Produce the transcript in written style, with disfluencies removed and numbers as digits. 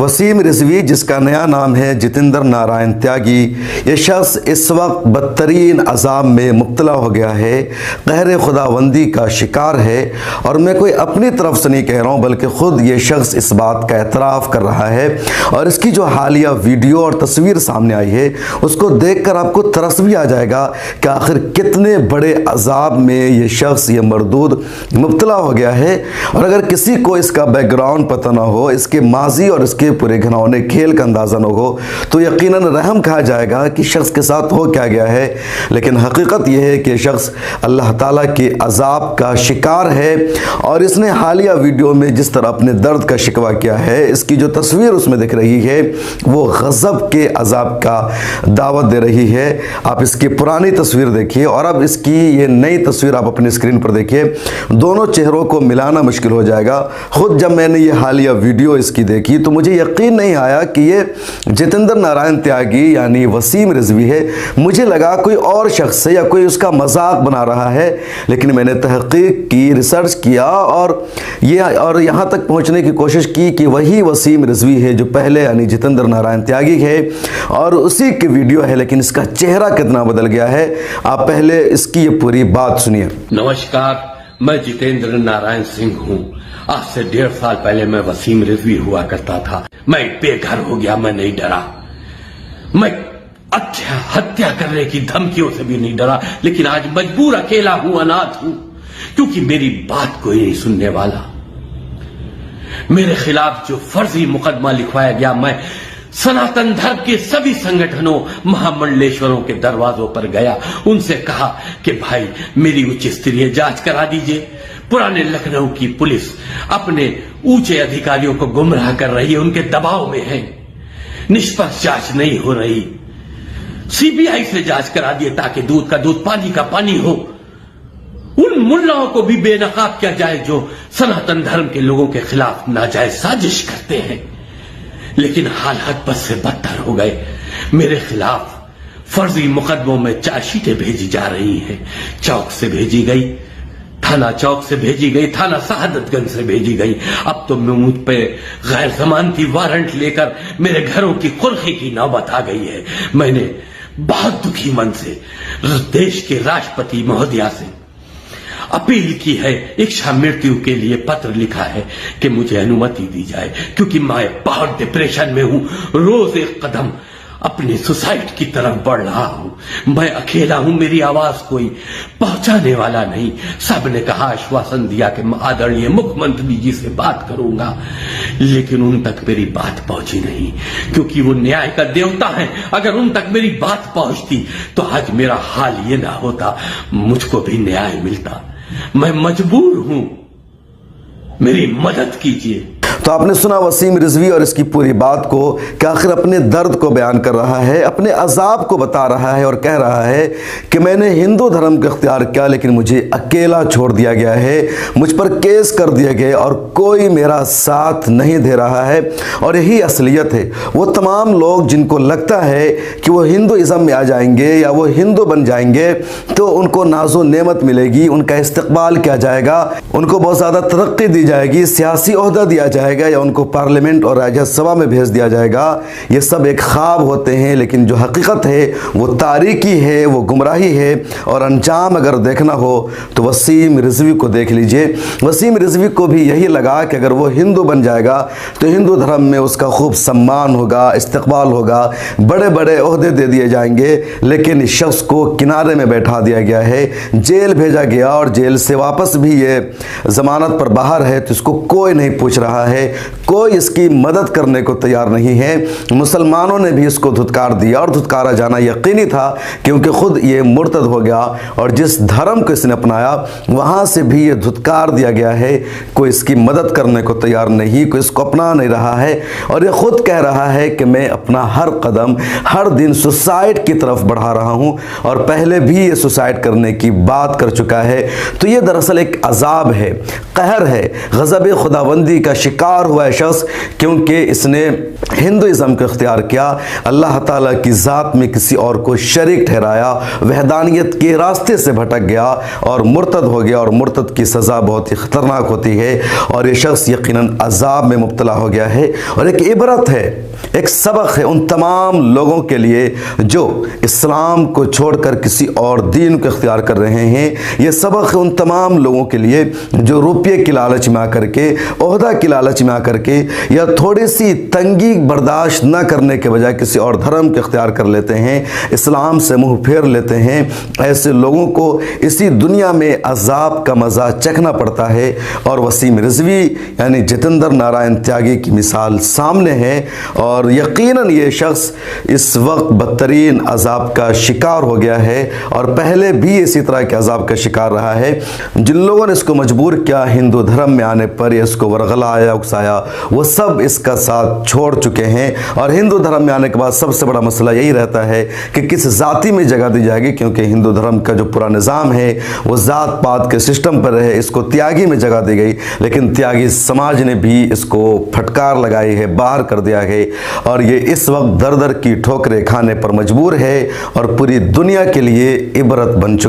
वसीम रिजवी, जिसका नया नाम है जितेंद्र नारायण त्यागी, ये शख्स इस वक्त बदतरीन अजाब में मुब्तला हो गया है, कहर खुदाबंदी का शिकार है। और मैं कोई अपनी तरफ से नहीं कह रहा हूँ, बल्कि ख़ुद ये शख्स इस बात का एतराफ़ कर रहा है। और इसकी जो हालिया वीडियो और तस्वीर सामने आई है, उसको देख कर आपको तरस भी आ जाएगा कि आखिर कितने बड़े अजाब में ये शख्स, ये मरदूद मुब्तला हो गया है। और अगर किसी को इसका बैकग्राउंड पता ना हो, इसके माजी और इसके पूरे घिनौने खेल का अंदाज़ा न हो, तो यकीनन रहम कहा जाएगा कि शख्स के साथ हो क्या गया है। लेकिन हकीकत यह है कि शख्स अल्लाह ताला के अजाब का शिकार है। और इसने हालिया वीडियो में जिस तरह अपने दर्द का शिकवा किया है, इसकी जो तस्वीर उसमें दिख रही है, वो गज़ब के अजाब का दावत दे रही है। आप इसकी पुरानी तस्वीर देखिए और अब इसकी ये नई तस्वीर आप अपनी स्क्रीन पर देखिए, दोनों चेहरों को मिलाना मुश्किल हो जाएगा। खुद जब मैंने ये हालिया वीडियो इसकी देखी तो मुझे यकीन नहीं आया कि ये जितेंद्र नारायण त्यागी यानी वसीम रिजवी है। मुझे लगा कोई और शख्स है या कोई उसका मजाक बना रहा है। लेकिन मैंने तहकीक की, रिसर्च किया और यहाँ तक पहुँचने की कोशिश की कि वही वसीम रिजवी है जो पहले यानी जितेंद्र नारायण त्यागी है और उसी की वीडियो है। लेकिन इसका चेहरा कितना बदल गया है, आप पहले इसकी ये पूरी बात सुनिए। नमस्कार, मैं जितेंद्र नारायण सिंह हूँ। आज से 1.5 साल पहले मैं वसीम रिजवी हुआ करता था। मैं बेघर हो गया, मैं नहीं डरा। मैं हत्या करने की धमकियों से भी नहीं डरा। लेकिन आज मजबूर, अकेला हूं, अनाथ हूं, क्योंकि मेरी बात कोई नहीं सुनने वाला। मेरे खिलाफ जो फर्जी मुकदमा लिखवाया गया, मैं सनातन धर्म के सभी संगठनों, महामंडलेश्वरों के दरवाजों पर गया, उनसे कहा कि भाई मेरी उच्च स्तरीय जांच करा दीजिए। पुराने लखनऊ की पुलिस अपने ऊंचे अधिकारियों को गुमराह कर रही है, उनके दबाव में है, निष्पक्ष जांच नहीं हो रही। सीबीआई से जांच करा दिए ताकि दूध का दूध, पानी का पानी हो। उन मुल्लाओं को भी बेनकाब किया जाए जो सनातन धर्म के लोगों के खिलाफ नाजायज साजिश करते हैं। लेकिन हालात बद से बदतर हो गए। मेरे खिलाफ फर्जी मुकदमों में चार्जशीटें भेजी जा रही हैं। चौक से भेजी गई, थाना चौक से भेजी गई, थाना शहादतगंज से भेजी गई। अब तो मुझ पे गैर जमानती वारंट लेकर मेरे घरों की कुर्की की नौबत आ गई है। मैंने बहुत दुखी मन से देश के राष्ट्रपति महोदया से अपील की है, इच्छा मृत्यु के लिए पत्र लिखा है कि मुझे अनुमति दी जाए, क्योंकि मैं बहुत डिप्रेशन में हूं। रोज एक कदम अपनी सुसाइड की तरफ बढ़ रहा हूं। मैं अकेला हूं, मेरी आवाज कोई पहुंचाने वाला नहीं। सबने कहा, आश्वासन दिया कि मैं आदरणीय मुख्यमंत्री जी से बात करूंगा, लेकिन उन तक मेरी बात पहुंची नहीं, क्योंकि वो न्याय का देवता है। अगर उन तक मेरी बात पहुंचती तो आज मेरा हाल ये ना होता, मुझको भी न्याय मिलता। मैं मजबूर हूं, मेरी मदद कीजिए। तो आपने सुना वसीम रिजवी और इसकी पूरी बात को कि आखिर अपने दर्द को बयान कर रहा है, अपने अजाब को बता रहा है और कह रहा है कि मैंने हिंदू धर्म का इख्तियार किया, लेकिन मुझे अकेला छोड़ दिया गया है, मुझ पर केस कर दिए गए और कोई मेरा साथ नहीं दे रहा है। और यही असलियत है। वो तमाम लोग जिनको लगता है कि वो हिंदुइज़म में आ जाएंगे या वो हिंदू बन जाएंगे तो उनको नाज़ो नेमत मिलेगी, उनका इस्तकबाल किया जाएगा, उनको बहुत ज़्यादा तरक्की दी जाएगी, सियासी ओहदा दिया जाएगा या उनको पार्लियामेंट और राज्यसभा में भेज दिया जाएगा, ये सब एक ख्वाब होते हैं। लेकिन जो हकीकत है वो तारीकी है, वो गुमराही है। और अंजाम अगर देखना हो तो वसीम रिजवी को देख लीजिए। वसीम रिजवी को भी यही लगा कि अगर वो हिंदू बन जाएगा तो हिंदू धर्म में उसका खूब सम्मान होगा, इस्तकबाल होगा, बड़े बड़े ओहदे दे दिए जाएंगे। लेकिन इस शख्स को किनारे में बैठा दिया गया है, जेल भेजा गया और जेल से वापस भी ये जमानत पर बाहर है, तो इसको कोई नहीं पूछ रहा है, कोई इसकी मदद करने को तैयार नहीं है। मुसलमानों ने भी इसको धुतकार दिया और धुतकारा जाना यकीनी था, क्योंकि खुद ये मुर्तद हो गया और जिस धर्म को इसने अपनाया वहाँ से भी ये धुतकार दिया गया है। कोई इसकी मदद करने को तैयार नहीं, कोई इसको अपना नहीं रहा है। और ये खुद कह रहा है कि मैं अपना हर कदम, हर दिन सुसाइड की तरफ बढ़ा रहा हूँ और पहले भी ये सुसाइड करने की बात कर चुका है। तो ये दरअसल एक अजाब है, कहर है, गज़ब खुदाबंदी का शिकार शिकार हुआ है शख्स, क्योंकि इसने हिंदुइज्म को इख्तियार किया, अल्लाह ताला की ज़ात में किसी और को शरीक ठहराया, वहदानियत के रास्ते से भटक गया और मुर्तद हो गया। और मुर्तद की सज़ा बहुत ही ख़तरनाक होती है और ये शख्स यकीनन अजाब में मुब्तला हो गया है। और एक इबरत है, एक सबक है उन तमाम लोगों के लिए जो इस्लाम को छोड़कर किसी और दीन को इख्तियार कर रहे हैं। ये सबक है उन तमाम लोगों के लिए जो रुपये की लालच में आकर के, ओहदा की लालच में आकर के, या थोड़ी सी तंगी बर्दाश्त न करने के बजाय किसी और धर्म को इख्तियार कर लेते हैं, इस्लाम से मुंह फेर लेते हैं। ऐसे लोगों को इसी दुनिया में अजाब का मज़ा चखना पड़ता है। और वसीम रिजवी यानी जितेंद्र नारायण त्यागी की मिसाल सामने है और यकीनन ये शख्स इस वक्त बदतरीन अजाब का शिकार हो गया है और पहले भी इसी तरह के अजाब का शिकार रहा है। जिन लोगों ने इसको मजबूर किया हिंदू धर्म में आने पर, या इसको वरगलाया उकसाया, वो सब इसका साथ छोड़ चुके हैं। और हिंदू धर्म में आने के बाद सबसे बड़ा मसला यही रहता है कि किस जाति में जगह दी जाएगी, क्योंकि हिंदू धर्म का जो पूरा निज़ाम है वो ज़ात पात के सिस्टम पर है। इसको त्यागी में जगह दी गई, लेकिन त्यागी समाज ने भी इसको फटकार लगाई है, बाहर कर दिया है और ये इस वक्त दर दर की ठोकरें खाने पर मजबूर है और पूरी दुनिया के लिए इबरत बन चुका